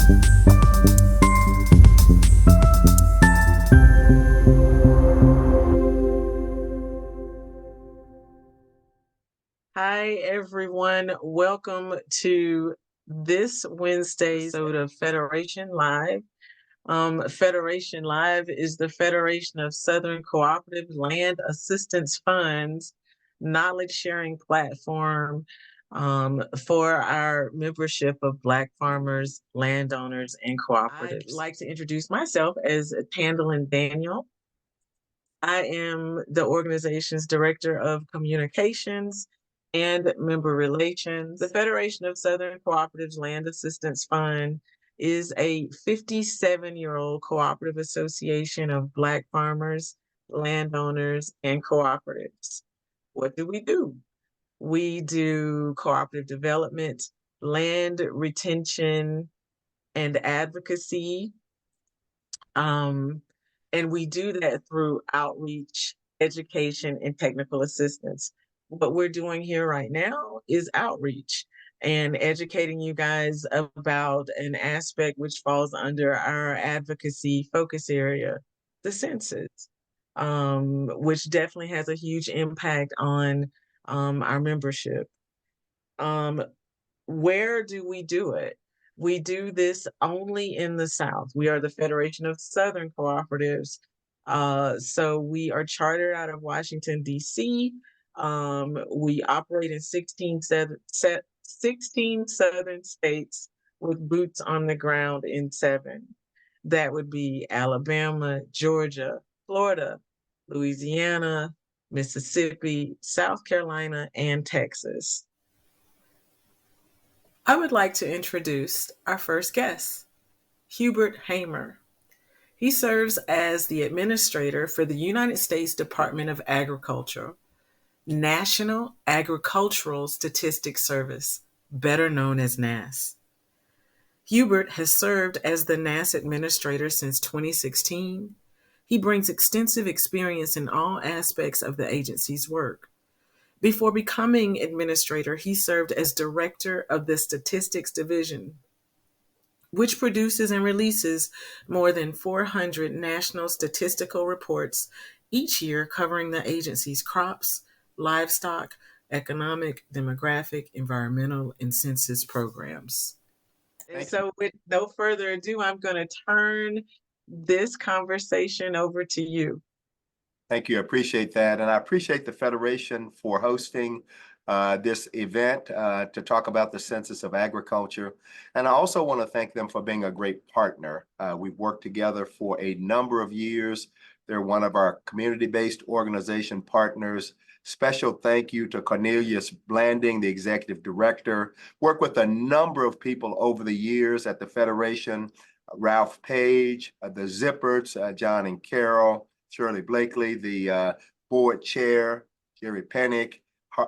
Hi, everyone. Welcome to this Wednesday's episode of Federation Live. Federation Live is the Federation of Southern Cooperative Land Assistance Funds knowledge sharing platform for our membership of Black farmers, landowners, and cooperatives. I'd like to introduce myself as Tandalyn Daniel. I am the organization's Director of Communications and Member Relations. The Federation of Southern Cooperatives Land Assistance Fund is a 57-year-old cooperative association of Black farmers, landowners, and cooperatives. What do? We do cooperative development, land retention, and advocacy. And we do that through outreach, education, and technical assistance. What we're doing here right now is outreach and educating you guys about an aspect which falls under our advocacy focus area, the census, which definitely has a huge impact on our membership. Where do we do it? We do this only in the South. We are the Federation of Southern Cooperatives. So we are chartered out of Washington, D.C. We operate in 16 southern states with boots on the ground in 7. That would be Alabama, Georgia, Florida, Louisiana, Mississippi, South Carolina, and Texas. I would like to introduce our first guest, Hubert Hamer. He serves as the administrator for the United States Department of Agriculture, National Agricultural Statistics Service, better known as NASS. Hubert has served as the NASS administrator since 2016. He brings extensive experience in all aspects of the agency's work. Before becoming administrator, he served as director of the Statistics Division, which produces and releases more than 400 national statistical reports each year covering the agency's crops, livestock, economic, demographic, environmental, and census programs. So with no further ado, I'm going to turn this conversation over to you. Thank you. I appreciate that. And I appreciate the Federation for hosting this event to talk about the Census of Agriculture. And I also want to thank them for being a great partner. We've worked together for a number of years. They're one of our community-based organization partners. Special thank you to Cornelius Blanding, the executive director. Worked with a number of people over the years at the Federation, Ralph Page, the Zipperts, John and Carol, Shirley Blakely, the board chair, Jerry Pennick,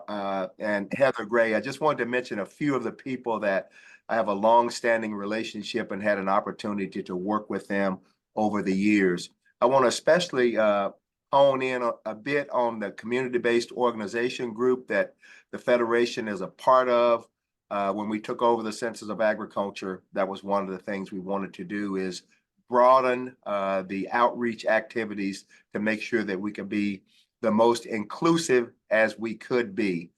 and Heather Gray. I just wanted to mention a few of the people that I have a long-standing relationship and had an opportunity to work with them over the years. I want to especially hone in a bit on the community-based organization group that the Federation is a part of. When we took over the Census of Agriculture, that was one of the things we wanted to do is broaden the outreach activities to make sure that we can be the most inclusive as we could be.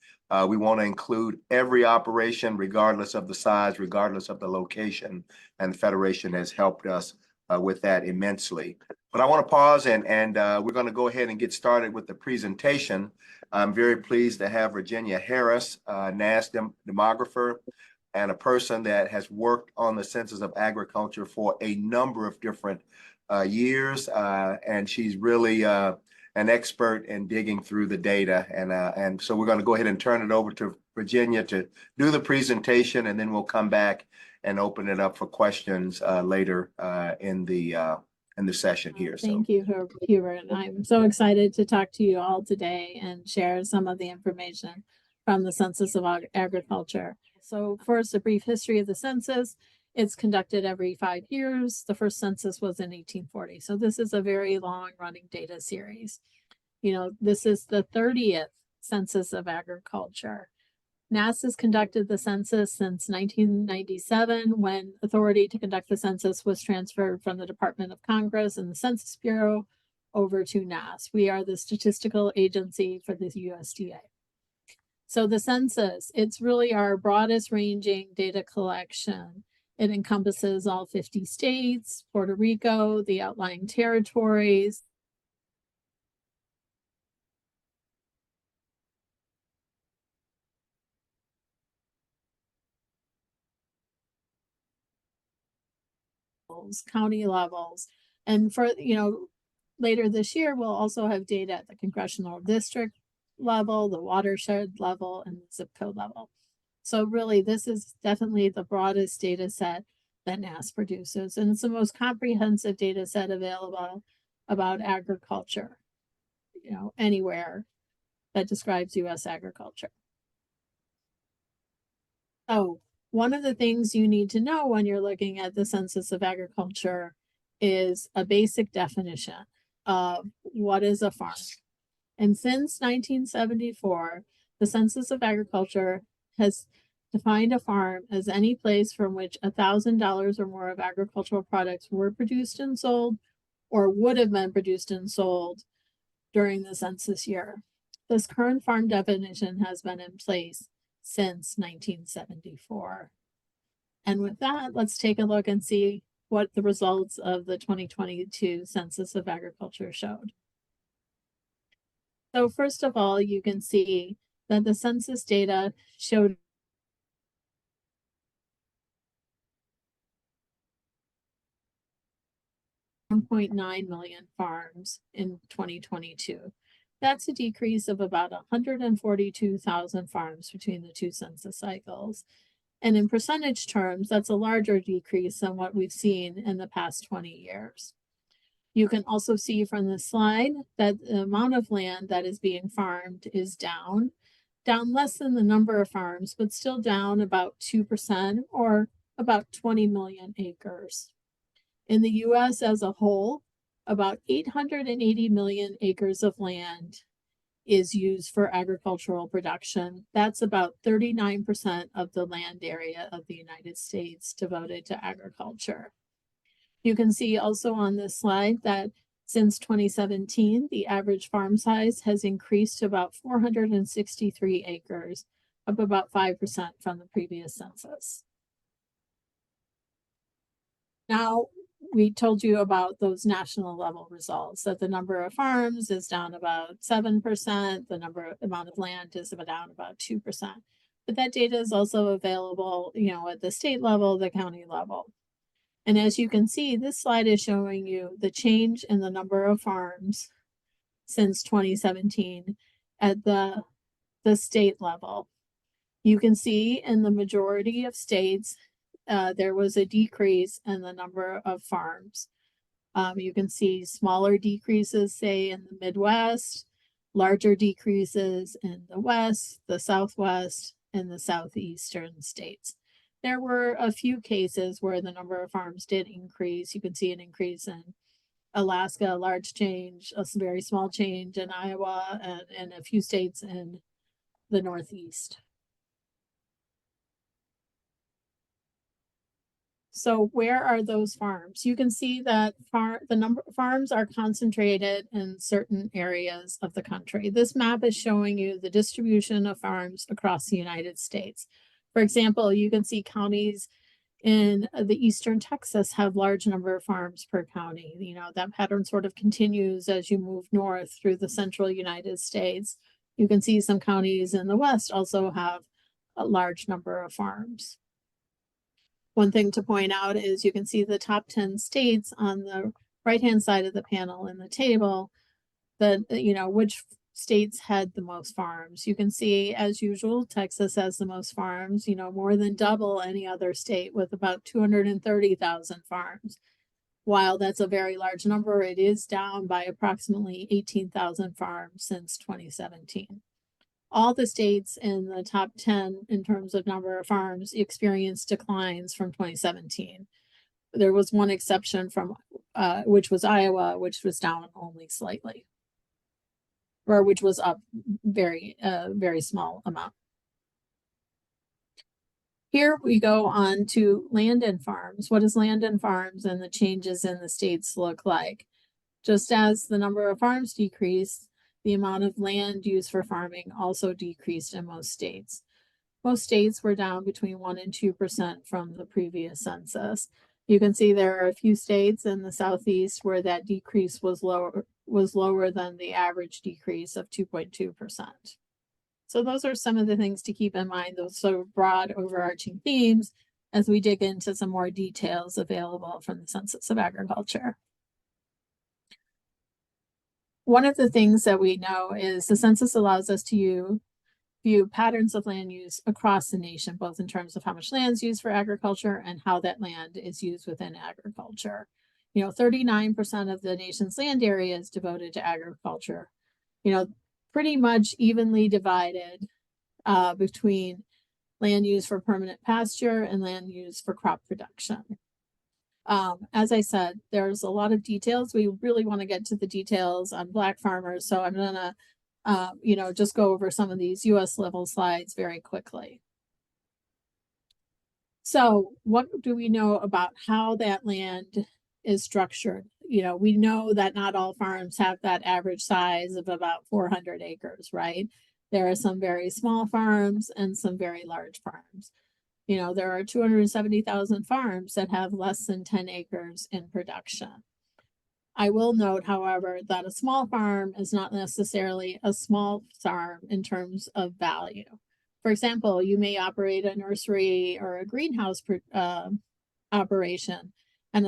We want to include every operation, regardless of the size, regardless of the location, and the Federation has helped us with that immensely. But I want to pause and we're going to go ahead and get started with the presentation. I'm very pleased to have Virginia Harris, NASS demographer, and a person that has worked on the Census of Agriculture for a number of different years. And she's really an expert in digging through the data. And so we're going to go ahead and turn it over to Virginia to do the presentation, and then we'll come back and open it up for questions later in the session here. Thank you, Hubert. I'm so excited to talk to you all today and share some of the information from the Census of Agriculture. So first, a brief history of the census. It's conducted every 5 years. The first census was in 1840. So this is a very long running data series. You know, this is the 30th Census of Agriculture. NASS has conducted the census since 1997, when authority to conduct the census was transferred from the Department of Congress and the Census Bureau over to NASS. We are the statistical agency for the USDA. So the census, it's really our broadest ranging data collection. It encompasses all 50 states, Puerto Rico, the outlying territories, county levels. And for, later this year, we'll also have data at the congressional district level, the watershed level, and the zip code level. So really, this is definitely the broadest data set that NASS produces, and it's the most comprehensive data set available about agriculture, anywhere that describes U.S. agriculture. So one of the things you need to know when you're looking at the Census of Agriculture is a basic definition of what is a farm. And since 1974, the Census of Agriculture has defined a farm as any place from which $1,000 or more of agricultural products were produced and sold, or would have been produced and sold during the census year. This current farm definition has been in place since 1974. And with that, let's take a look and see what the results of the 2022 Census of Agriculture showed. So first of all, you can see that the census data showed 1.9 million farms in 2022. That's a decrease of about 142,000 farms between the two census cycles. And in percentage terms, that's a larger decrease than what we've seen in the past 20 years. You can also see from the slide that the amount of land that is being farmed is down less than the number of farms, but still down about 2%, or about 20 million acres. In the US as a whole, about 880 million acres of land is used for agricultural production. That's about 39% of the land area of the United States devoted to agriculture. You can see also on this slide that since 2017, the average farm size has increased to about 463 acres, up about 5% from the previous census. Now, we told you about those national level results, that the number of farms is down about 7%, the amount of land is down about 2%. But that data is also available, at the state level, the county level. And as you can see, this slide is showing you the change in the number of farms since 2017 at the state level. You can see in the majority of states, there was a decrease in the number of farms. You can see smaller decreases, say, in the Midwest, larger decreases in the West, the Southwest, and the Southeastern states. There were a few cases where the number of farms did increase. You can see an increase in Alaska, a large change, a very small change in Iowa, and a few states in the Northeast. So where are those farms? You can see that the number of farms are concentrated in certain areas of the country. This map is showing you the distribution of farms across the United States. For example, you can see counties in the eastern Texas have large number of farms per county. That pattern sort of continues as you move north through the central United States. You can see some counties in the West also have a large number of farms. One thing to point out is you can see the top 10 states on the right-hand side of the panel in the table, which states had the most farms. You can see, as usual, Texas has the most farms, more than double any other state, with about 230,000 farms. While that's a very large number, it is down by approximately 18,000 farms since 2017. All the states in the top 10 in terms of number of farms experienced declines from 2017. There was one exception which was Iowa, which was down only slightly, or which was up very small amount. Here we go on to land and farms. What does land and farms and the changes in the states look like? Just as the number of farms decreased, the amount of land used for farming also decreased in most states. Most states were down between 1% and 2% from the previous census. You can see there are a few states in the Southeast where that decrease was lower than the average decrease of 2.2%. So those are some of the things to keep in mind, those sort of broad overarching themes as we dig into some more details available from the Census of Agriculture. One of the things that we know is the census allows us to view patterns of land use across the nation, both in terms of how much land is used for agriculture and how that land is used within agriculture. 39% of the nation's land area is devoted to agriculture, pretty much evenly divided between land used for permanent pasture and land used for crop production. As I said, there's a lot of details. We really want to get to the details on Black farmers, so I'm gonna just go over some of these US level slides very quickly. So what do we know about how that land is structured? We know that not all farms have that average size of about 400 acres, right? There are some very small farms and some very large farms. There are 270,000 farms that have less than 10 acres in production. I will note, however, that a small farm is not necessarily a small farm in terms of value. For example, you may operate a nursery or a greenhouse operation, and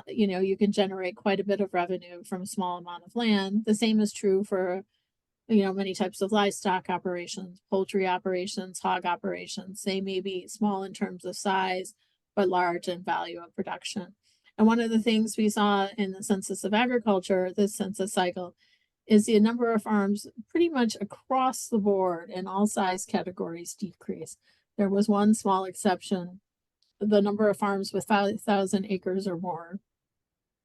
you can generate quite a bit of revenue from a small amount of land. The same is true for many types of livestock operations, poultry operations, hog operations. They may be small in terms of size, but large in value of production. And one of the things we saw in the Census of Agriculture, this census cycle, is the number of farms pretty much across the board in all size categories decreased. There was one small exception. The number of farms with 5,000 acres or more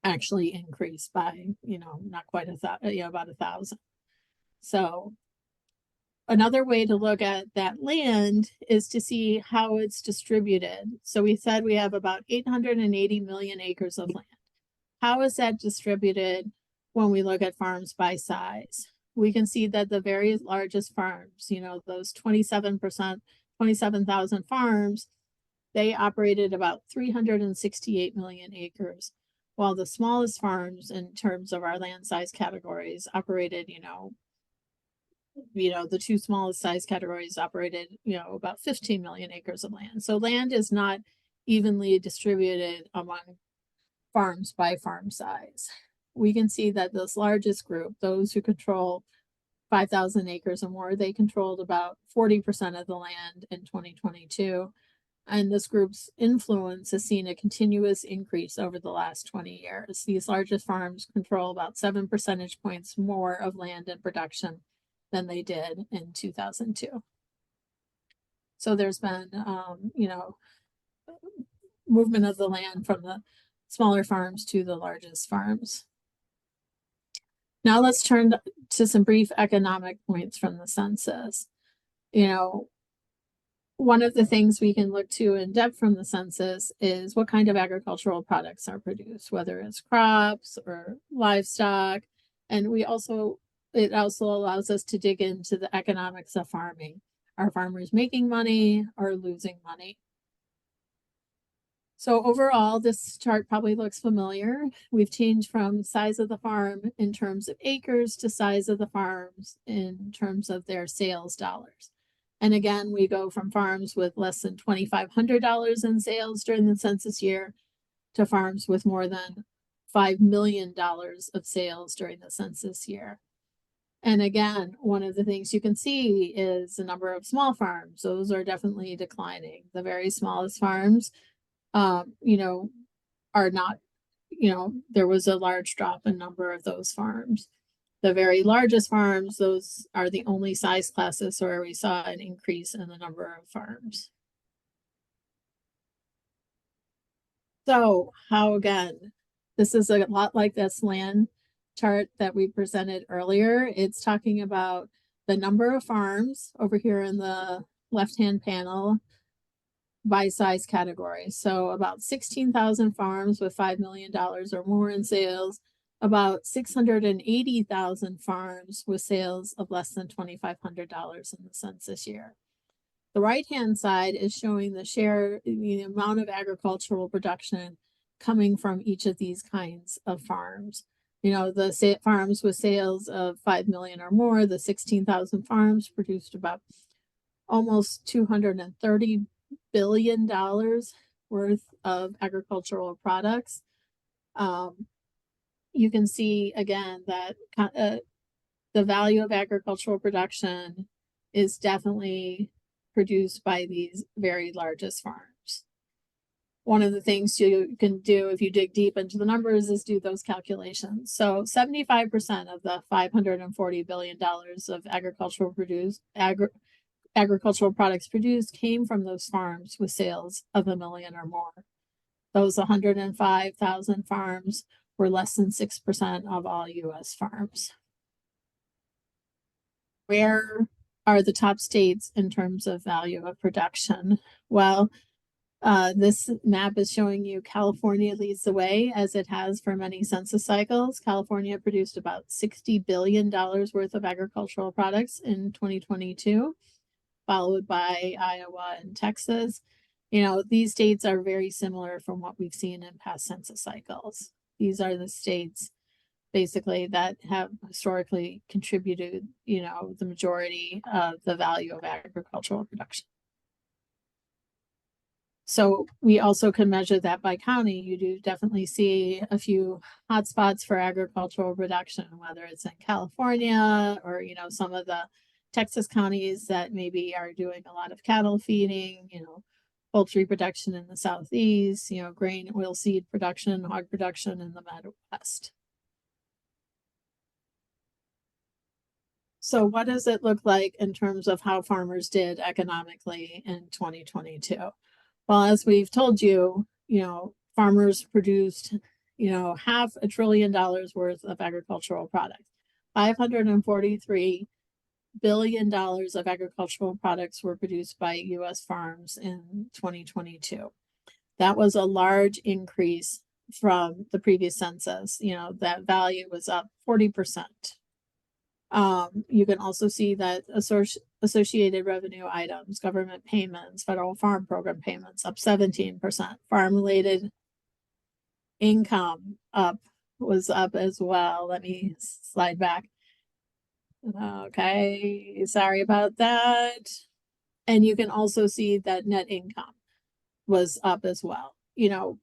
actually increased by, not quite about 1,000. So another way to look at that land is to see how it's distributed. So we said we have about 880 million acres of land. How is that distributed when we look at farms by size? We can see that the very largest farms, those 27,000 farms, they operated about 368 million acres, while the smallest farms in terms of our land size categories operated, the two smallest size categories operated, about 15 million acres of land. So land is not evenly distributed among farms by farm size. We can see that this largest group, those who control 5,000 acres or more, they controlled about 40% of the land in 2022. And this group's influence has seen a continuous increase over the last 20 years. These largest farms control about 7 percentage points more of land in production than they did in 2002. So there's been, movement of the land from the smaller farms to the largest farms. Now let's turn to some brief economic points from the census. One of the things we can look to in depth from the census is what kind of agricultural products are produced, whether it's crops or livestock. And it also allows us to dig into the economics of farming. Are farmers making money or losing money? So overall, this chart probably looks familiar. We've changed from size of the farm in terms of acres to size of the farms in terms of their sales dollars. And again, we go from farms with less than $2,500 in sales during the census year to farms with more than $5 million of sales during the census year. And again, one of the things you can see is the number of small farms. Those are definitely declining. The very smallest farms, are not, there was a large drop in number of those farms. The very largest farms, those are the only size classes where we saw an increase in the number of farms. So how, again, this is a lot like this land chart that we presented earlier. It's talking about the number of farms over here in the left-hand panel, by size category. So about 16,000 farms with $5 million or more in sales, about 680,000 farms with sales of less than $2,500 in the census year. The right-hand side is showing the share, the amount of agricultural production coming from each of these kinds of farms. You know, the farms with sales of 5 million or more, the 16,000 farms produced about almost $230 billion worth of agricultural products. You can see again that the value of agricultural production is definitely produced by these very largest farms. One of the things you can do if you dig deep into the numbers is do those calculations. So 75% of the $540 billion of agricultural products produced came from those farms with sales of $1 million or more. Those 105,000 farms were less than 6% of all U.S. farms. Where are the top states in terms of value of production? Well, this map is showing you California leads the way, as it has for many census cycles. California produced about $60 billion worth of agricultural products in 2022, followed by Iowa and Texas. You know, these states are very similar from what we've seen in past census cycles. These are the states basically that have historically contributed, you know, the majority of the value of agricultural production. So we also can measure that by county. You do definitely see a few hotspots for agricultural production, whether it's in California or, you know, some of the Texas counties that maybe are doing a lot of cattle feeding, you know, poultry production in the Southeast, you know, grain, oilseed production, hog production in the Midwest. So what does it look like in terms of how farmers did economically in 2022? Well, as we've told you, you know, farmers produced, you know, $500 billion worth of agricultural products. $543 billion of agricultural products were produced by U.S. farms in 2022. That was a large increase from the previous census. You know, that value was up 40%. You can also see that associated revenue items, government payments, federal farm program payments up 17%. Farm-related income was up as well. Let me slide back. Okay, sorry about that. And you can also see that net income was up as well. You know,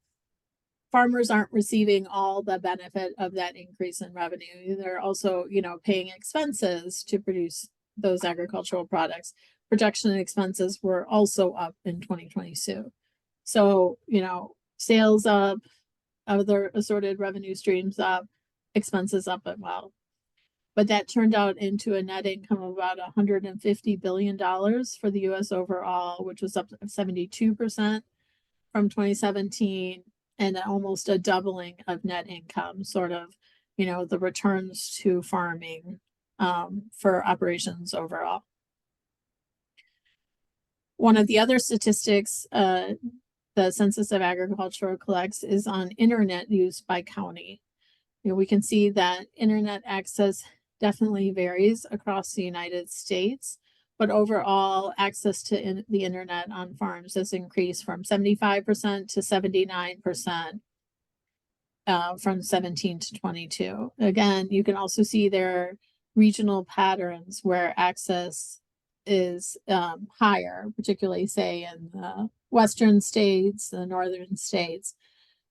farmers aren't receiving all the benefit of that increase in revenue. They're also, you know, paying expenses to produce those agricultural products. Production expenses were also up in 2022. So, you know, sales up, other assorted revenue streams up, expenses up as well. But that turned out into a net income of about $150 billion for the U.S. overall, which was up 72% from 2017, and almost a doubling of net income, sort of, you know, the returns to farming for operations overall. One of the other statistics the Census of Agriculture collects is on internet use by county. You know, we can see that internet access definitely varies across the United States, but overall access to the internet on farms has increased from 75% to 79% from 17 to 22. Again, you can also see there are regional patterns where access is higher, particularly say in the western states, the northern states,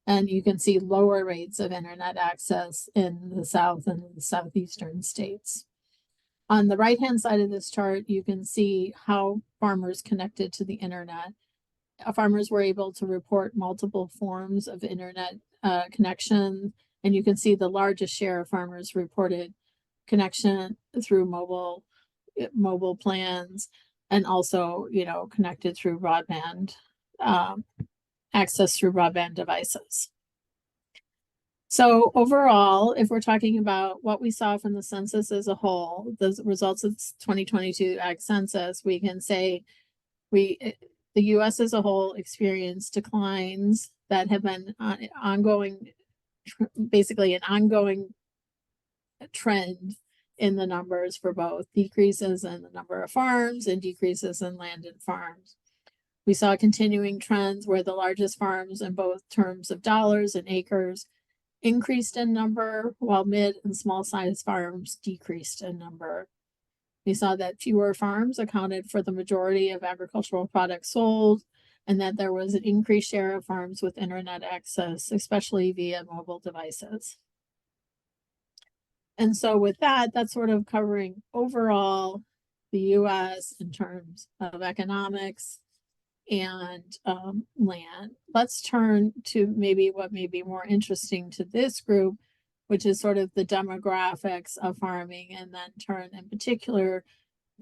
and you can see lower rates of internet access in the south and the southeastern states. On the right-hand side of this chart, you can see how farmers connected to the internet. Farmers were able to report multiple forms of internet connection, and you can see the largest share of farmers reported connection through mobile plans, and also, you know, connected through broadband, access through broadband devices. So overall, if we're talking about what we saw from the census as a whole, the results of 2022 Ag Census, we can say the US as a whole experienced declines that have been ongoing, basically an ongoing trend in the numbers for both decreases in the number of farms and decreases in landed farms. We saw continuing trends where the largest farms in both terms of dollars and acres increased in number, while mid and small size farms decreased in number. We saw that fewer farms accounted for the majority of agricultural products sold, and that there was an increased share of farms with internet access, especially via mobile devices. And so with that, that's sort of covering overall the US in terms of economics and land. Let's turn to maybe what may be more interesting to this group, which is sort of the demographics of farming, and then turn in particular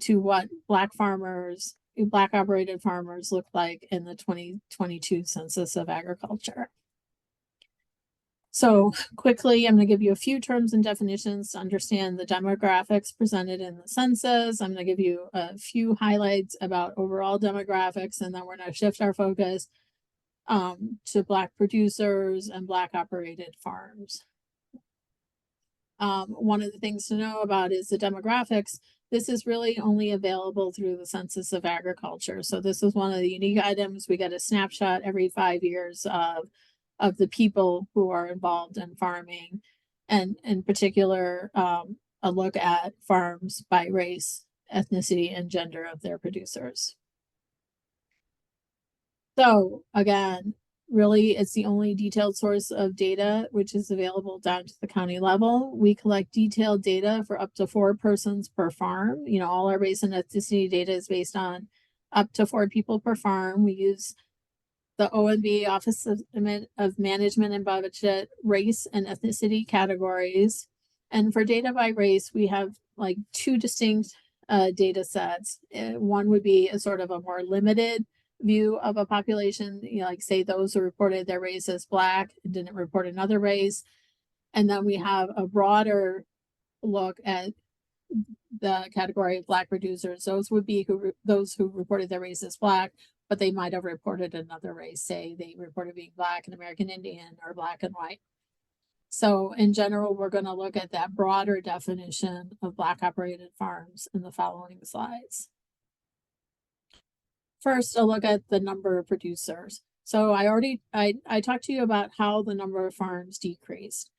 to what Black farmers, Black operated farmers look like in the 2022 Census of Agriculture. So quickly, I'm going to give you a few terms and definitions to understand the demographics presented in the census. I'm going to give you a few highlights about overall demographics, and then we're going to shift our focus to Black producers and Black operated farms. One of the things to know about is the demographics. This is really only available through the Census of Agriculture. So this is one of the unique items. We get a snapshot every 5 years of the people who are involved in farming, and in particular, a look at farms by race, ethnicity, and gender of their producers. So again, really, it's the only detailed source of data which is available down to the county level. We collect detailed data for up to 4 persons per farm. You know, all our race and ethnicity data is based on up to 4 people per farm. We use the OMB Office of Management and Budget race and ethnicity categories. And for data by race, we have like 2 distinct data sets. One would be a sort of a more limited view of a population, you know, like say those who reported their race as Black and didn't report another race. And then we have a broader look at the category of Black producers. Those would be those who reported their race as Black, but they might have reported another race. Say they reported being Black and American Indian, or Black and white. So in general, we're going to look at that broader definition of Black operated farms in the following slides. First, a look at the number of producers. So I talked to you about how the number of farms decreased.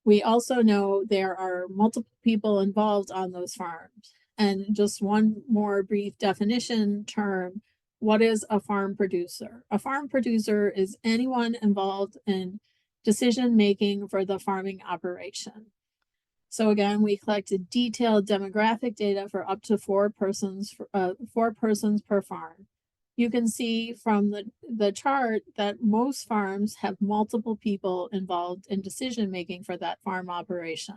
We also know there are multiple people involved on those farms. And just one more brief definition term, what is a farm producer? A farm producer is anyone involved in decision-making for the farming operation. So again, we collected detailed demographic data for up to 4 persons per farm. You can see from the chart that most farms have multiple people involved in decision-making for that farm operation.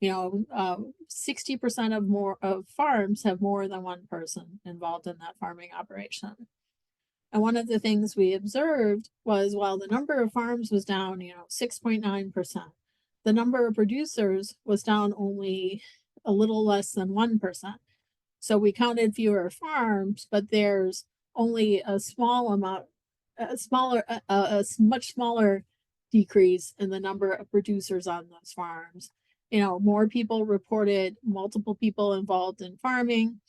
You know, 60% of farms have more than 1 person involved in that farming operation. And one of the things we observed was, while the number of farms was down, 6.9%, the number of producers was down only a little less than 1%. So we counted fewer farms, but there's only a much smaller decrease in the number of producers on those farms. You know, more people reported multiple people involved in farming.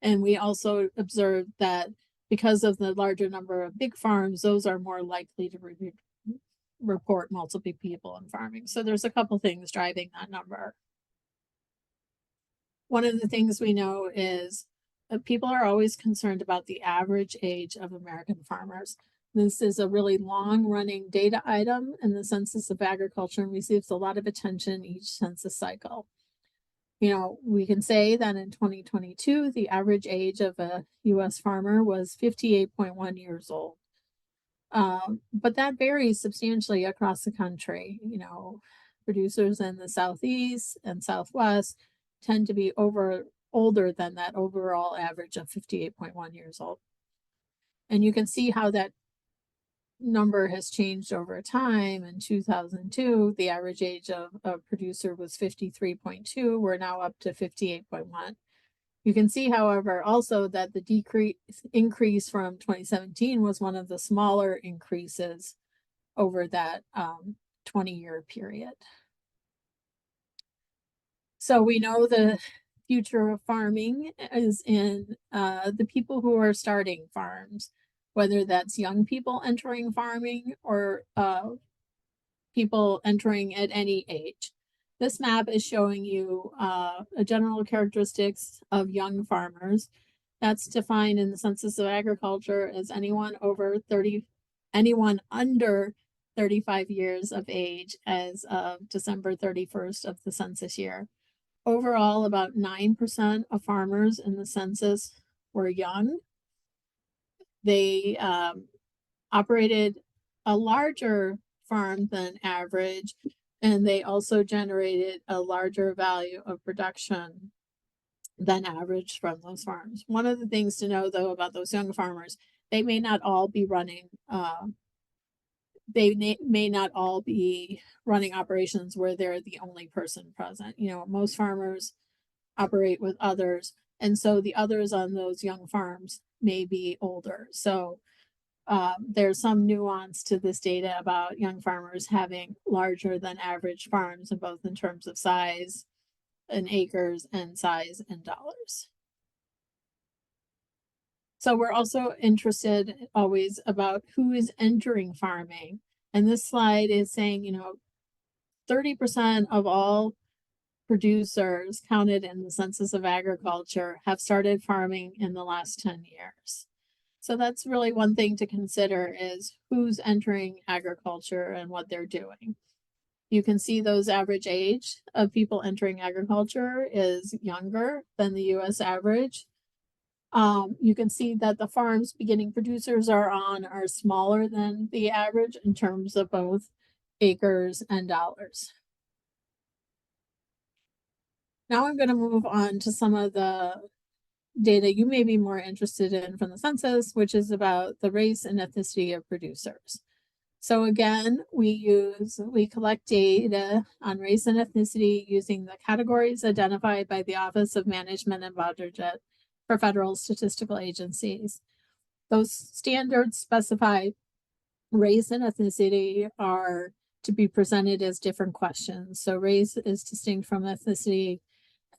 And we also observed that because of the larger number of big farms, those are more likely to report multiple people in farming. So there's a couple things driving that number. One of the things we know is people are always concerned about the average age of American farmers. This is a really long-running data item in the Census of Agriculture and receives a lot of attention each census cycle. You know, we can say that in 2022, the average age of a U.S. farmer was 58.1 years old. But that varies substantially across the country. You know, producers in the Southeast and Southwest tend to be older than that overall average of 58.1 years old. And you can see how that number has changed over time. In 2002, the average age of a producer was 53.2. We're now up to 58.1. You can see, however, also that the increase from 2017 was one of the smaller increases over that 20-year period. So we know the future of farming is in the people who are starting farms, whether that's young people entering farming or people entering at any age. This map is showing you a general characteristics of young farmers. That's defined in the Census of Agriculture as anyone under 35 years of age as of December 31st of the census year. Overall, about 9% of farmers in the census were young. They operated a larger farm than average, and they also generated a larger value of production than average from those farms. One of the things to know, though, about those young farmers, they may not all be running operations where they're the only person present. You know, most farmers operate with others, and so the others on those young farms may be older. So there's some nuance to this data about young farmers having larger than average farms, both in terms of size and acres and size and dollars. So we're also interested always about who is entering farming. And this slide is saying, you know, 30% of all producers counted in the Census of Agriculture have started farming in the last 10 years. So that's really one thing to consider, is who's entering agriculture and what they're doing. You can see those average age of people entering agriculture is younger than the US average. You can see that the farms beginning producers are on are smaller than the average in terms of both acres and dollars. Now I'm going to move on to some of the data you may be more interested in from the census, which is about the race and ethnicity of producers. So again, we collect data on race and ethnicity using the categories identified by the Office of Management and Budget for federal statistical agencies. Those standards specify race and ethnicity are to be presented as different questions. So race is distinct from ethnicity.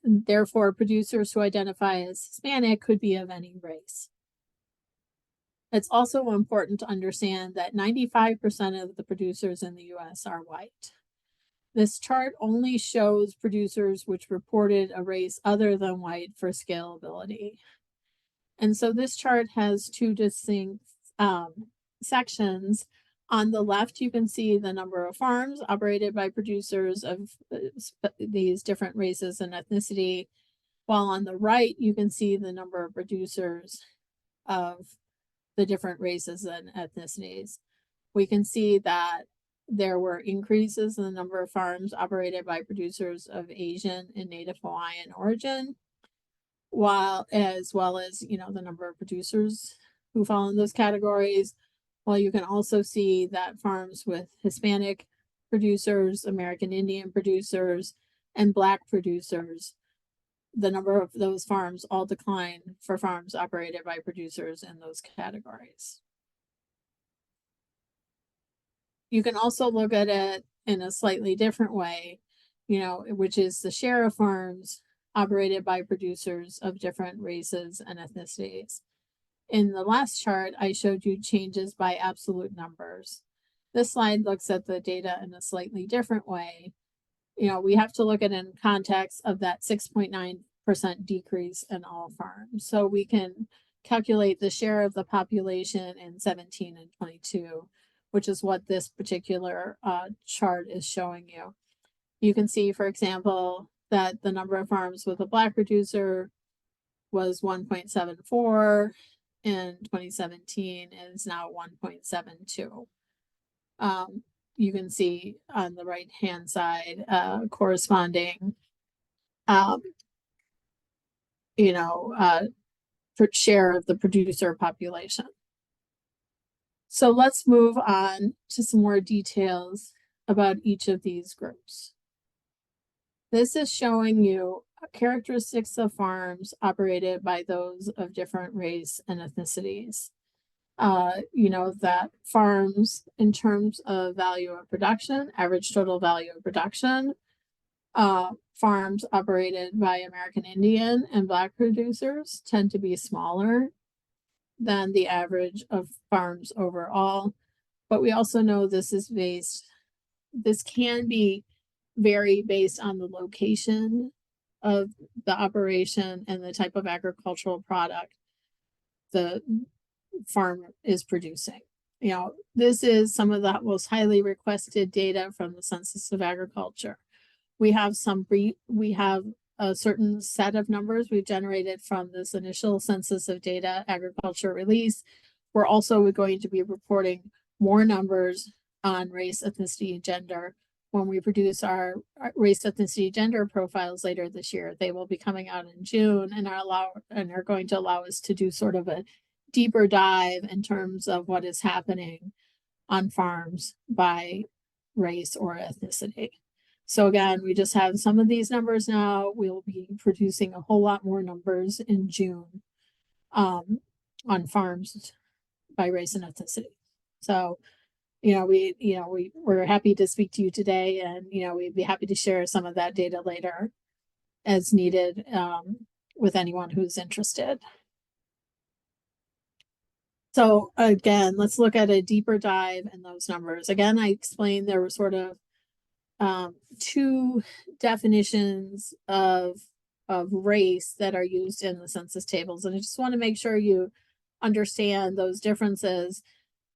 Therefore, producers who identify as Hispanic could be of any race. It's also important to understand that 95% of the producers in the US are white. This chart only shows producers which reported a race other than white for scalability. And so this chart has two distinct sections. On the left, you can see the number of farms operated by producers of these different races and ethnicity, while on the right, you can see the number of producers of the different races and ethnicities. We can see that there were increases in the number of farms operated by producers of Asian and Native Hawaiian origin, as well as, you know, the number of producers who fall in those categories. While you can also see that farms with Hispanic producers, American Indian producers, and Black producers, the number of those farms all decline for farms operated by producers in those categories. You can also look at it in a slightly different way, you know, which is the share of farms operated by producers of different races and ethnicities. In the last chart, I showed you changes by absolute numbers. This slide looks at the data in a slightly different way. You know, we have to look at it in context of that 6.9% decrease in all farms. So we can calculate the share of the population in 17 and 22, which is what this particular chart is showing you. You can see, for example, that the number of farms with a Black producer was 1.74 in 2017 and is now 1.72. You can see on the right-hand side corresponding, share of the producer population. So let's move on to some more details about each of these groups. This is showing you characteristics of farms operated by those of different race and ethnicities. That farms, in terms of value of production, average total value of production, farms operated by American Indian and Black producers tend to be smaller than the average of farms overall. But we also know this can be vary based on the location of the operation and the type of agricultural product the farm is producing. This is some of the most highly requested data from the Census of Agriculture. We have a certain set of numbers we've generated from this initial Census of Data Agriculture release. We're also going to be reporting more numbers on race, ethnicity, gender when we produce our race, ethnicity, gender profiles later this year. They will be coming out in June and are going to allow us to do sort of a deeper dive in terms of what is happening on farms by race or ethnicity. So again, we just have some of these numbers now. We'll be producing a whole lot more numbers in June on farms by race and ethnicity. So, we're happy to speak to you today, and we'd be happy to share some of that data later as needed with anyone who's interested. So again, let's look at a deeper dive in those numbers. Again, I explained there were sort of two definitions of race that are used in the census tables. And I just want to make sure you understand those differences,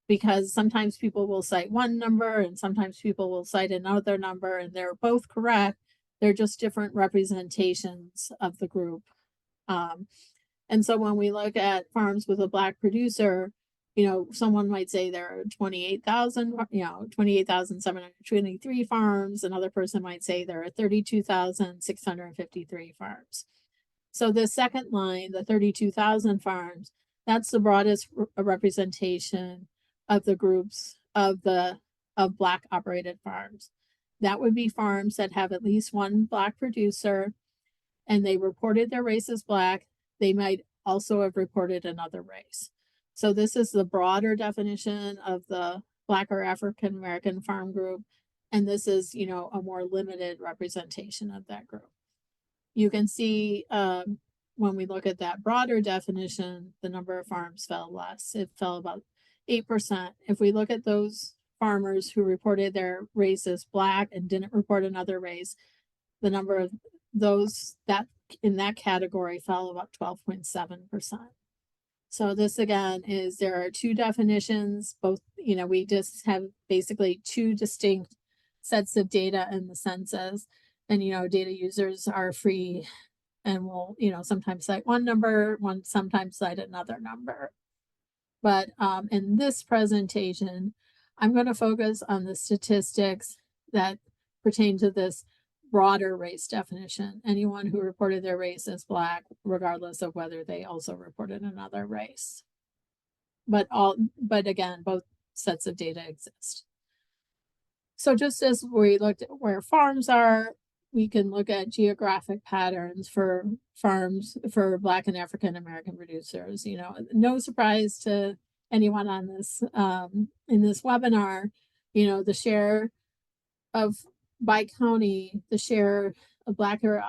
because sometimes people will cite one number and sometimes people will cite another number, and they're both correct. They're just different representations of the group. And so when we look at farms with a Black producer, someone might say there are 28,723 farms. Another person might say there are 32,653 farms. So the second line, the 32,000 farms, that's the broadest representation of the groups of Black operated farms. That would be farms that have at least one Black producer, and they reported their race as Black. They might also have reported another race. So this is the broader definition of the Black or African American farm group. And this is, a more limited representation of that group. You can see when we look at that broader definition, the number of farms fell less. It fell about 8%. If we look at those farmers who reported their race as Black and didn't report another race, the number of those that in that category fell about 12.7%. So this again there are two definitions, both, we just have basically two distinct sets of data in the census, and, data users are free and will, sometimes cite one number, sometimes cite another number. But in this presentation, I'm going to focus on the statistics that pertain to this broader race definition. Anyone who reported their race as Black, regardless of whether they also reported another race. But again, both sets of data exist. So just as we looked at where farms are, we can look at geographic patterns for farms for Black and African American producers. No surprise to anyone on this in this webinar, the share of by county, the share of Black or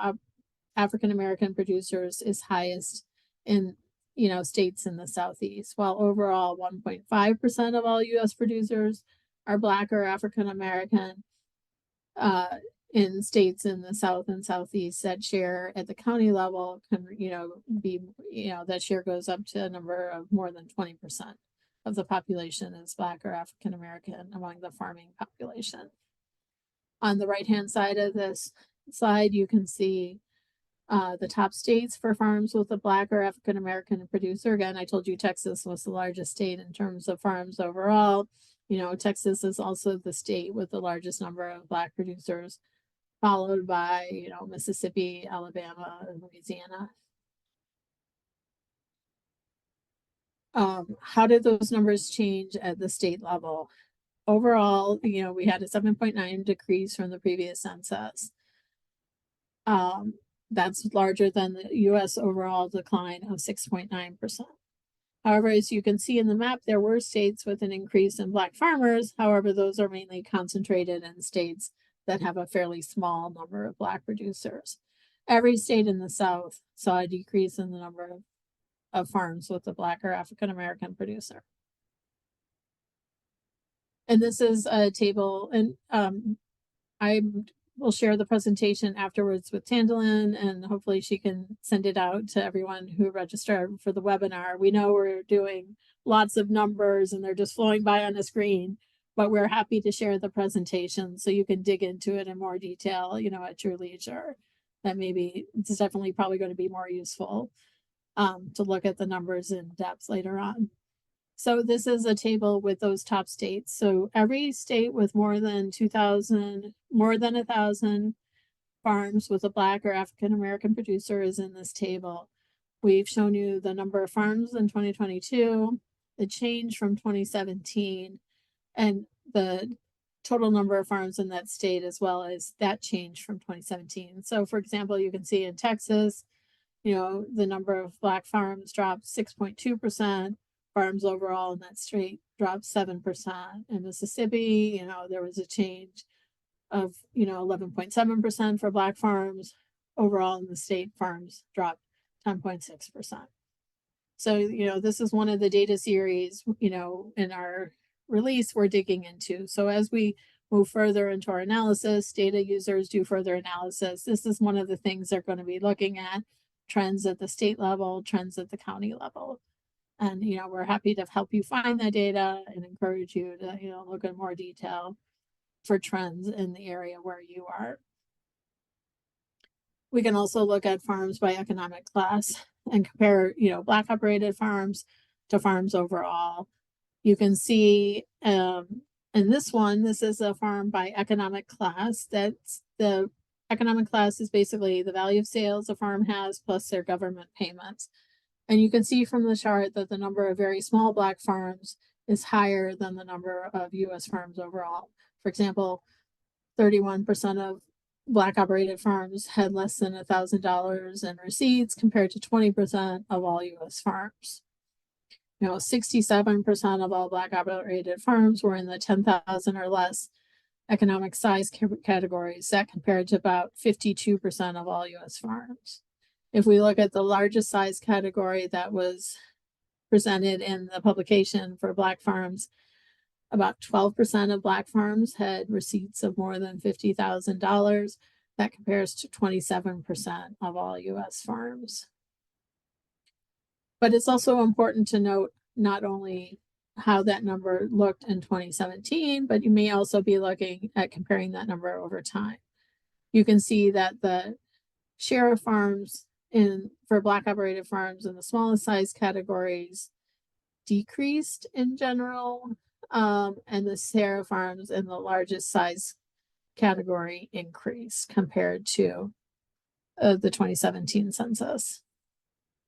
African American producers is highest in states in the Southeast, while overall 1.5% of all U.S. producers are Black or African American. In states in the South and Southeast, that share at the county level can be that share goes up to a number of more than 20% of the population is Black or African American among the farming population. On the right-hand side of this slide, you can see the top states for farms with a Black or African American producer. Again, I told you Texas was the largest state in terms of farms overall. Texas is also the state with the largest number of Black producers, followed by, Mississippi, Alabama, and Louisiana. How did those numbers change at the state level? Overall, we had a 7.9 decrease from the previous census. That's larger than the US overall decline of 6.9%. However, as you can see in the map, there were states with an increase in Black farmers. However, those are mainly concentrated in states that have a fairly small number of Black producers. Every state in the South saw a decrease in the number of farms with a Black or African American producer. And this is a table, and I will share the presentation afterwards with Tandalin, and hopefully she can send it out to everyone who registered for the webinar. We know we're doing lots of numbers and they're just flowing by on the screen, but we're happy to share the presentation so you can dig into it in more detail, you know, at your leisure. That maybe it's definitely probably going to be more useful to look at the numbers in depth later on. So this is a table with those top states. So every state with more than 1,000 farms with a Black or African American producer is in this table. We've shown you the number of farms in 2022, the change from 2017, and the total number of farms in that state, as well as that change from 2017. So for example, you can see in Texas, you know, the number of Black farms dropped 6.2%. Farms overall in that state dropped 7%. In Mississippi, you know, there was a change of, you know, 11.7% for Black farms. Overall in the state, farms dropped 10.6%. So, you know, this is one of the data series, you know, in our release we're digging into. So as we move further into our analysis, data users do further analysis. This is one of the things they're going to be looking at: trends at the state level, trends at the county level. And, you know, we're happy to help you find that data and encourage you to, you know, look in more detail for trends in the area where you are. We can also look at farms by economic class and compare, you know, Black operated farms to farms overall. You can see in this one, this is a farm by economic class. That's the economic class is basically the value of sales a farm has plus their government payments. And you can see from the chart that the number of very small Black farms is higher than the number of US farms overall. For example, 31% of Black operated farms had less than $1,000 in receipts compared to 20% of all US farms. You know, 67% of all Black operated farms were in the 10,000 or less economic size categories. That compared to about 52% of all US farms. If we look at the largest size category that was presented in the publication for Black farms, about 12% of Black farms had receipts of more than $50,000. That compares to 27% of all US farms. But it's also important to note not only how that number looked in 2017, but you may also be looking at comparing that number over time. You can see that the share of farms for Black operated farms in the smallest size categories decreased in general, and the share of farms in the largest size category increased compared to the 2017 census.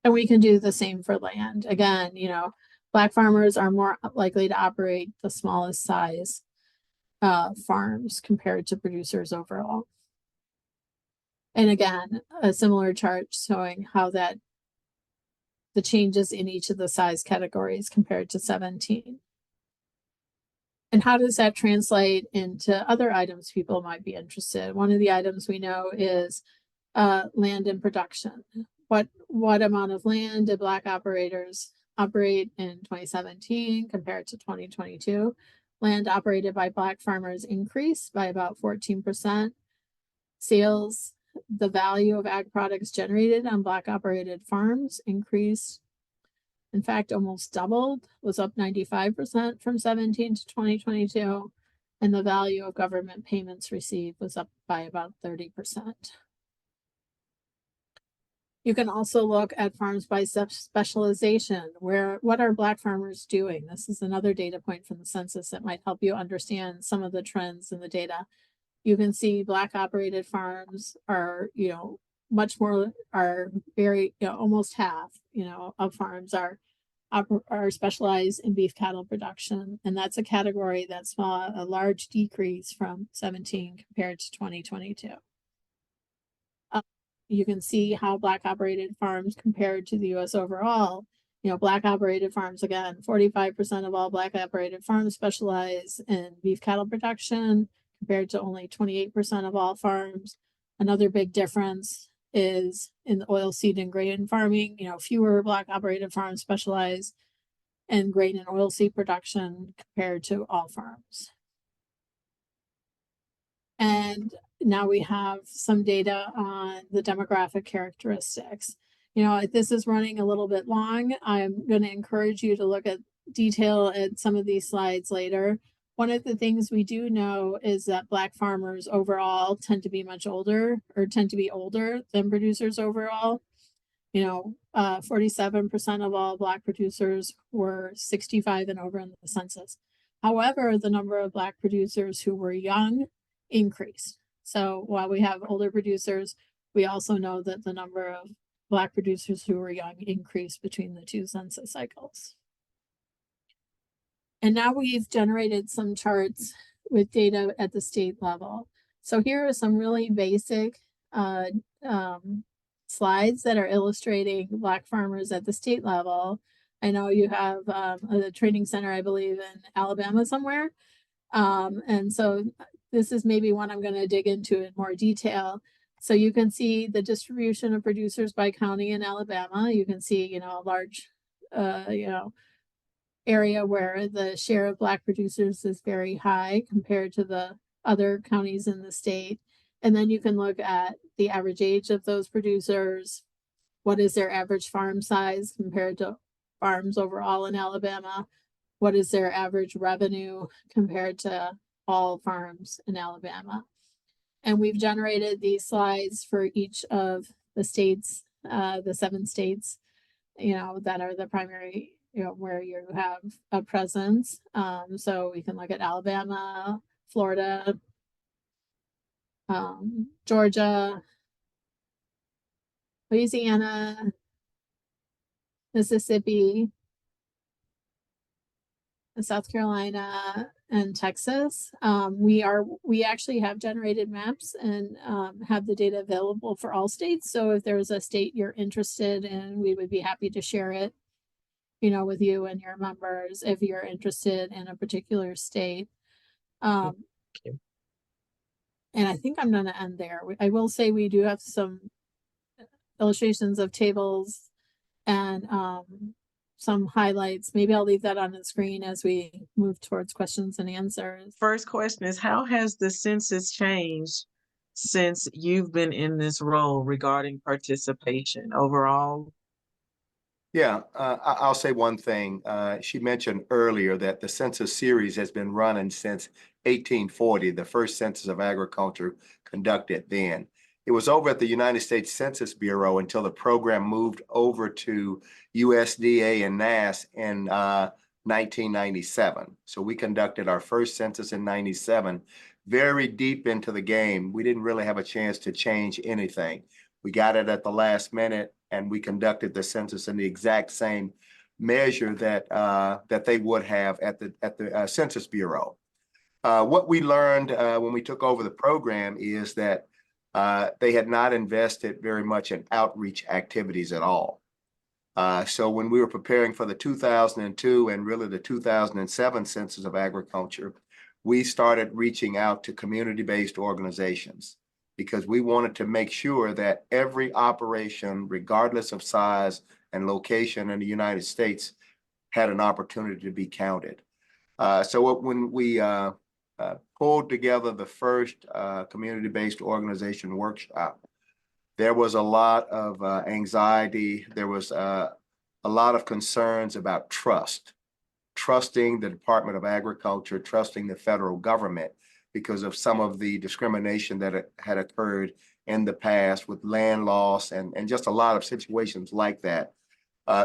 And we can do the same for land. Again, you know, Black farmers are more likely to operate the smallest size farms compared to producers overall. And again, a similar chart showing how that the changes in each of the size categories compared to 17. And how does that translate into other items people might be interested? One of the items we know is land and production. What amount of land did Black operators operate in 2017 compared to 2022? Land operated by Black farmers increased by about 14%. Sales, the value of ag products generated on Black operated farms increased. In fact, almost doubled, was up 95% from 17 to 2022. And the value of government payments received was up by about 30%. You can also look at farms by specialization, what are Black farmers doing? This is another data point from the census that might help you understand some of the trends in the data. You can see Black operated farms are, you know, much more, are very, you know, almost half, you know, of farms are specialized in beef cattle production. And that's a category that saw a large decrease from 17 compared to 2022. you can see how Black operated farms compared to the US overall. Black operated farms, again, 45% of all Black operated farms specialize in beef cattle production compared to only 28% of all farms. Another big difference is in the oil seed and grain farming. Fewer Black operated farms specialize in grain and oil seed production compared to all farms. And now we have some data on the demographic characteristics. This is running a little bit long. I'm going to encourage you to look at detail at some of these slides later. One of the things we do know is that Black farmers overall tend to be much older, or tend to be older than producers overall. 47% of all Black producers were 65 and over in the census. However, the number of Black producers who were young increased. So while we have older producers, we also know that the number of Black producers who were young increased between the two census cycles. And now we've generated some charts with data at the state level. So here are some really basic slides that are illustrating Black farmers at the state level. I know you have a training center, I believe, in Alabama somewhere. And so this is maybe one I'm going to dig into in more detail. So you can see the distribution of producers by county in Alabama. You can see, a large, area where the share of Black producers is very high compared to the other counties in the state. And then you can look at the average age of those producers. What is their average farm size compared to farms overall in Alabama? What is their average revenue compared to all farms in Alabama? And we've generated these slides for each of the states, the 7 states, that are the primary, where you have a presence. So we can look at Alabama, Florida, Georgia, Louisiana, Mississippi, South Carolina, and Texas. We actually have generated maps and have the data available for all states. So if there's a state you're interested in, we would be happy to share it, with you and your members if you're interested in a particular state. And I think I'm going to end there. I will say we do have some illustrations of tables and some highlights. Maybe I'll leave that on the screen as we move towards questions and answers. First question is, how has the census changed since you've been in this role regarding participation overall? Yeah, I'll say one thing. She mentioned earlier that the census series has been running since 1840, the first census of agriculture conducted then. It was over at the United States Census Bureau until the program moved over to USDA and NASS in 1997. So we conducted our first census in 97, very deep into the game. We didn't really have a chance to change anything. We got it at the last minute, and we conducted the census in the exact same measure that they would have at the Census Bureau. What we learned when we took over the program is that they had not invested very much in outreach activities at all. So when we were preparing for the 2002 and really the 2007 Census of Agriculture, we started reaching out to community-based organizations, because we wanted to make sure that every operation, regardless of size and location in the United States, had an opportunity to be counted. So when we pulled together the first community-based organization workshop, there was a lot of anxiety. There was a lot of concerns about trusting the Department of Agriculture, trusting the federal government, because of some of the discrimination that had occurred in the past with land loss and just a lot of situations like that.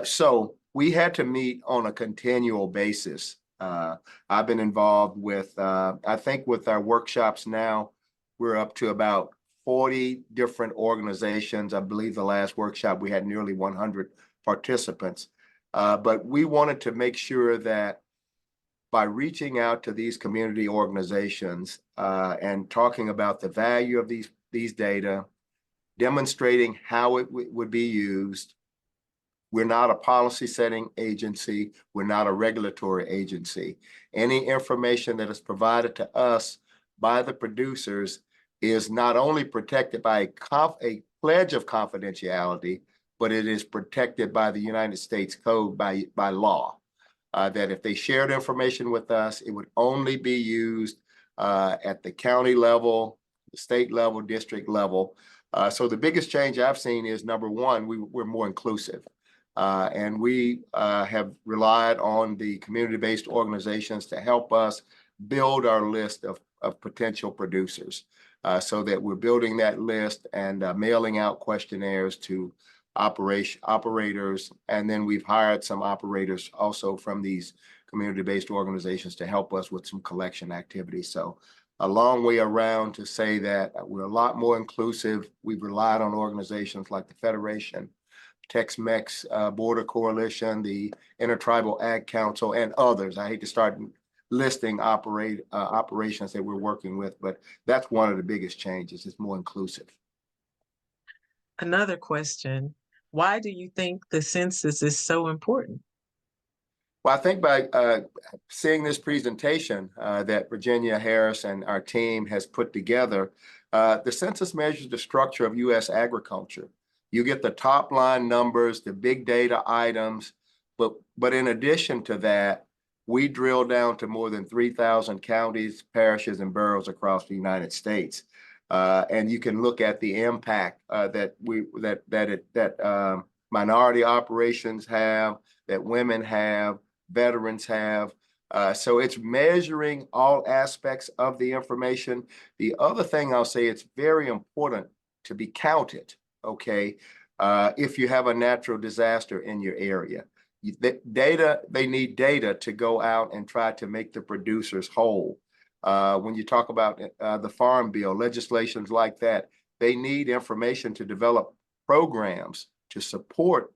So we had to meet on a continual basis. I've been involved with, I think with our workshops now, we're up to about 40 different organizations. I believe the last workshop we had nearly 100 participants. But we wanted to make sure that by reaching out to these community organizations and talking about the value of these data, demonstrating how it would be used. We're not a policy setting agency. We're not a regulatory agency. Any information that is provided to us by the producers is not only protected by a pledge of confidentiality, but it is protected by the United States Code by law. That if they shared information with us, it would only be used at the county level, the state level, district level. So the biggest change I've seen is, number one, we're more inclusive. And we have relied on the community-based organizations to help us build our list of potential producers, so that we're building that list and mailing out questionnaires to operators. And then we've hired some operators also from these community-based organizations to help us with some collection activities. So a long way around to say that we're a lot more inclusive. We've relied on organizations like the Federation, Tex-Mex Border Coalition, the Intertribal Ag Council, and others. I hate to start listing operations that we're working with, but that's one of the biggest changes. It's more inclusive. Another question, why do you think the census is so important? Well, I think by seeing this presentation that Virginia Harris and our team has put together, the census measures the structure of U.S. agriculture. You get the top line numbers, the big data items, but in addition to that, we drill down to more than 3,000 counties, parishes, and boroughs across the United States. And you can look at the impact that minority operations have, that women have, veterans have. So it's measuring all aspects of the information. The other thing I'll say, it's very important to be counted, okay? If you have a natural disaster in your area. They need data to go out and try to make the producers whole. When you talk about the Farm Bill, legislations like that, they need information to develop programs to support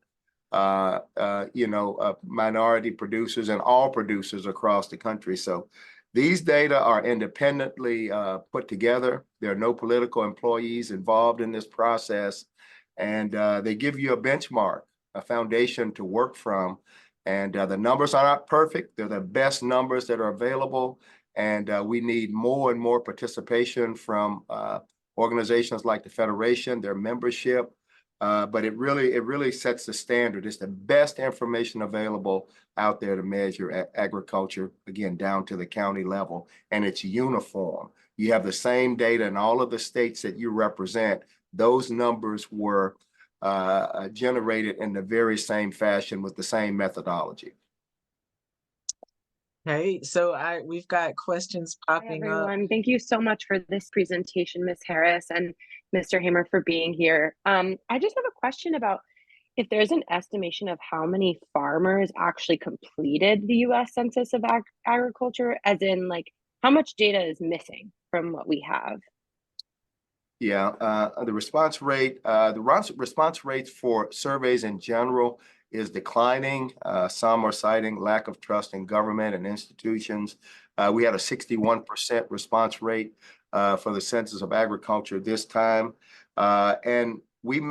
minority producers and all producers across the country. So these data are independently put together. There are no political employees involved in this process, and they give you a benchmark, a foundation to work from. And the numbers are not perfect. They're the best numbers that are available. And we need more and more participation from organizations like the Federation, their membership. But it really sets the standard. It's the best information available out there to measure agriculture, again, down to the county level. And it's uniform. You have the same data in all of the states that you represent. Those numbers were generated in the very same fashion with the same methodology. Okay, so we've got questions popping Hi, up. everyone. Thank you so much for this presentation, Ms. Harris and Mr. Hamer, for being here. I just have a question about if there's an estimation of how many farmers actually completed the U.S. Census of Agriculture, as in, like, how much data is missing from what we have? Yeah, the response rates for surveys in general is declining. Some are citing lack of trust in government and institutions. We had a 61% response rate for the Census of Agriculture this time. And we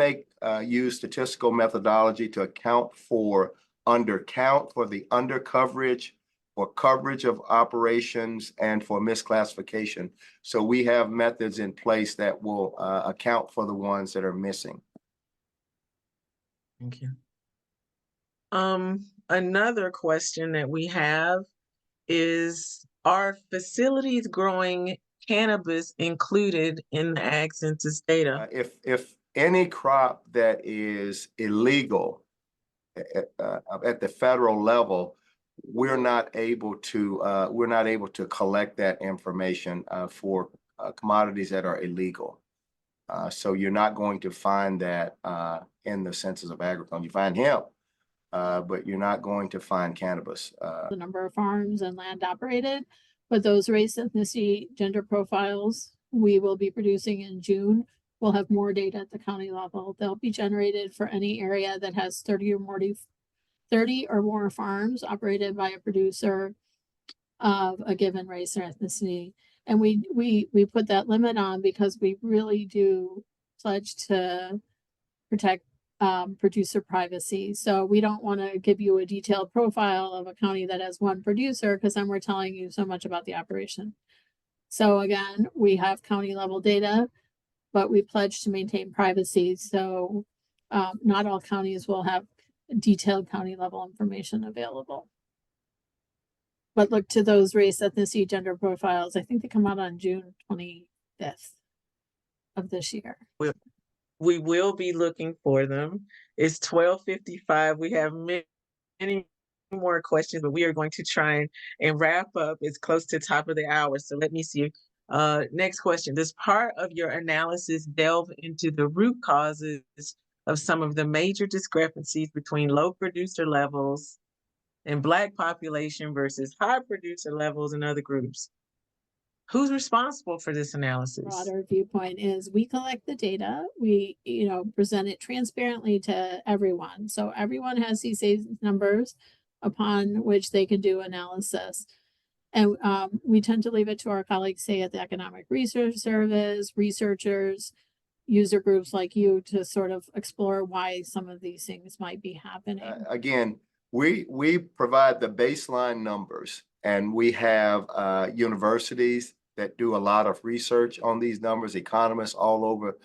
use statistical methodology to account for undercount, for the undercoverage, for coverage of operations, and for misclassification. So we have methods in place that will account for the ones that are missing. Thank you. Another question that we have is, are facilities growing cannabis included in the Ag Census data? If any crop that is illegal at the federal level, we're not able to collect that information for commodities that are illegal. So you're not going to find that in the Census of Agriculture. You find hemp, but you're not going to find cannabis. The number of farms and land operated, but those race, ethnicity, gender profiles we will be producing in June. We'll have more data at the county level. They'll be generated for any area that has 30 or more farms operated by a producer of a given race or ethnicity. And we put that limit on because we really do pledge to protect producer privacy. So we don't want to give you a detailed profile of a county that has one producer, because then we're telling you so much about the operation. So again, we have county level data, but we pledge to maintain privacy. So not all counties will have detailed county level information available. But look to those race, ethnicity, gender profiles. I think they come out on June 25th of this year. We will be looking for them. It's 12:55. We have many more questions, but we are going to try and wrap up. It's close to top of the hour. So let me see. Next question. Does part of your analysis delve into the root causes of some of the major discrepancies between low producer levels and Black population versus high producer levels in other groups? Who's responsible for this analysis? Broader viewpoint is we collect the data, we present it transparently to everyone, so everyone has these numbers upon which they can do analysis. And we tend to leave it to our colleagues, say at the Economic Research Service, researchers, user groups like you, to sort of explore why some of these things might be happening. Again, we provide the baseline numbers, and we have universities that do a lot of research on these numbers, economists all over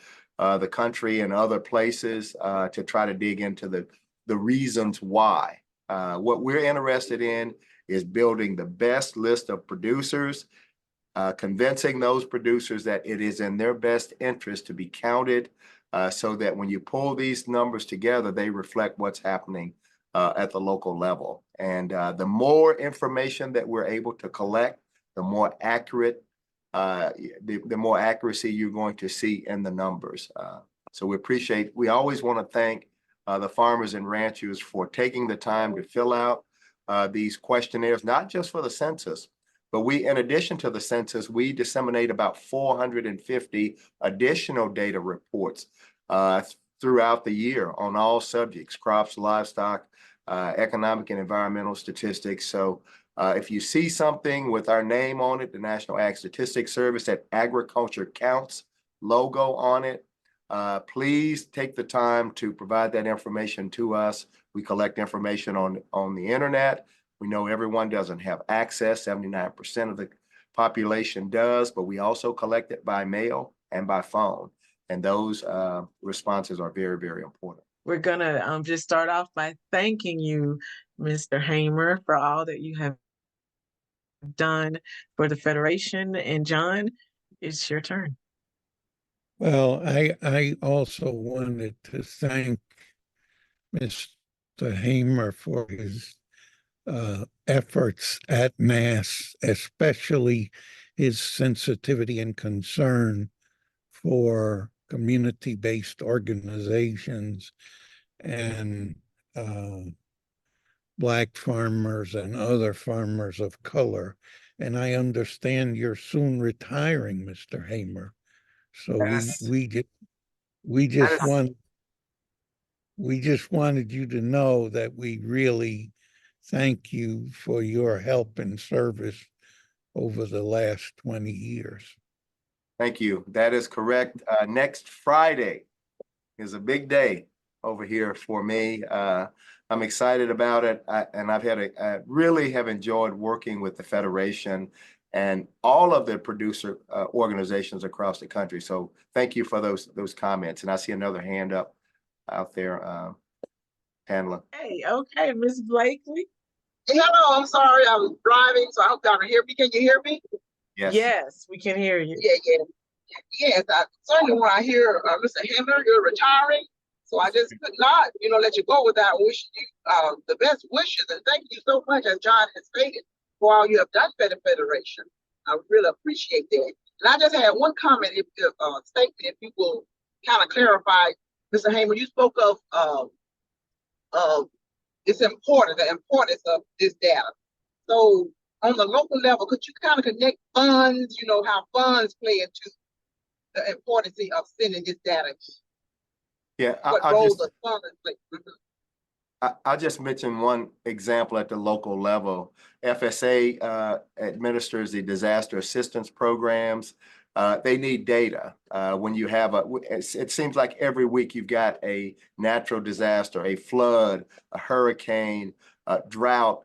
the country and other places to try to dig into the reasons why. What we're interested in is building the best list of producers, convincing those producers that it is in their best interest to be counted, so that when you pull these numbers together, they reflect what's happening at the local level. And the more information that we're able to collect, the more accurate, the more accuracy you're going to see in the numbers. So we always want to thank the farmers and ranchers for taking the time to fill out these questionnaires, not just for the census, but in addition to the census, we disseminate about 450 additional data reports throughout the year on all subjects: crops, livestock, economic and environmental statistics. So if you see something with our name on it, the National Ag Statistics Service, that Agriculture Counts logo on it, please take the time to provide that information to us. We collect information on the internet. We know everyone doesn't have access. 79% of the population does, but we also collect it by mail and by phone. And those responses are very, very important. We're gonna just start off by thanking you, Mr. Hamer, for all that you have done for the Federation. And John, it's your turn. Well, I also wanted to thank Mr. Hamer for his efforts at NASS, especially his sensitivity and concern for community-based organizations and Black farmers and other farmers of color. And I understand you're soon retiring, Mr. Hamer. So Yes. we just wanted you to know that we really thank you for your help and service over the last 20 years. Thank you. That is correct. Next Friday is a big day over here for me. I'm excited about it, and I really have enjoyed working with the Federation and all of the producer organizations across the country. So thank you for those comments. And I see another hand up out there, Pamela. Hey, okay, Ms. Blakely. Hello, I'm sorry, I was driving, so I hope y'all can hear me. Can you hear me? Yes. Yes, we can hear you. Yes, I certainly when I hear Mr. Hamer, you're retiring, so I just could not, let you go without wishing you the best wishes, and thank you so much, as John has stated, for all you have done for the Federation. I really appreciate that. And I just had one comment, statement, if you will kind of clarify, Mr. Hamer, you spoke of it's important, the importance of this data. So on the local level, could you kind of connect funds, how funds play into the importance of sending this data? Yeah, what role does funds play? I'll just mention one example at the local level. FSA administers the disaster assistance programs. They need data. When you have it seems like every week you've got a natural disaster, a flood, a hurricane, a drought.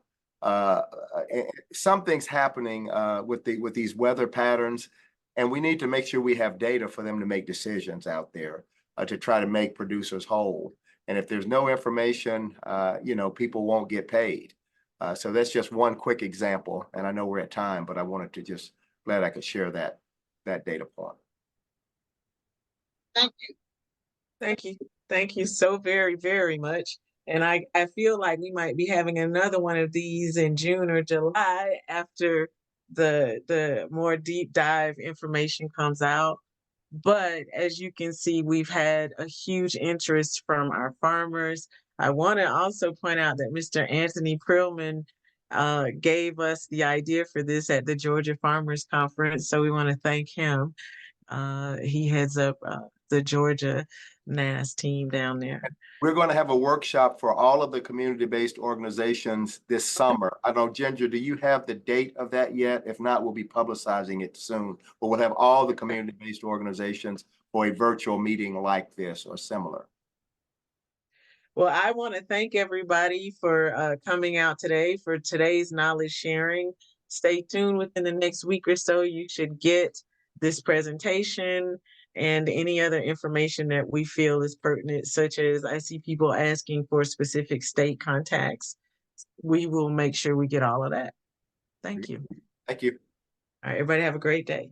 Something's happening with these weather patterns, and we need to make sure we have data for them to make decisions out there to try to make producers whole. And if there's no information, people won't get paid. So that's just one quick example. And I know we're at time, but I wanted to just glad I could share that data point. Thank you. Thank you. Thank you so very, very much. And I feel like we might be having another one of these in June or July after the more deep dive information comes out. But as you can see, we've had a huge interest from our farmers. I want to also point out that Mr. Anthony Prillman gave us the idea for this at the Georgia Farmers Conference. So we want to thank him. He heads up the Georgia NASS team down there. We're going to have a workshop for all of the community-based organizations this summer. I know, Ginger, do you have the date of that yet? If not, we'll be publicizing it soon. But we'll have all the community-based organizations for a virtual meeting like this or similar. Well, I want to thank everybody for coming out today for today's knowledge sharing. Stay tuned within the next week or so. You should get this presentation and any other information that we feel is pertinent, such as I see people asking for specific state contacts. We will make sure we get all of that. Thank you. Thank you. All right, everybody have a great day.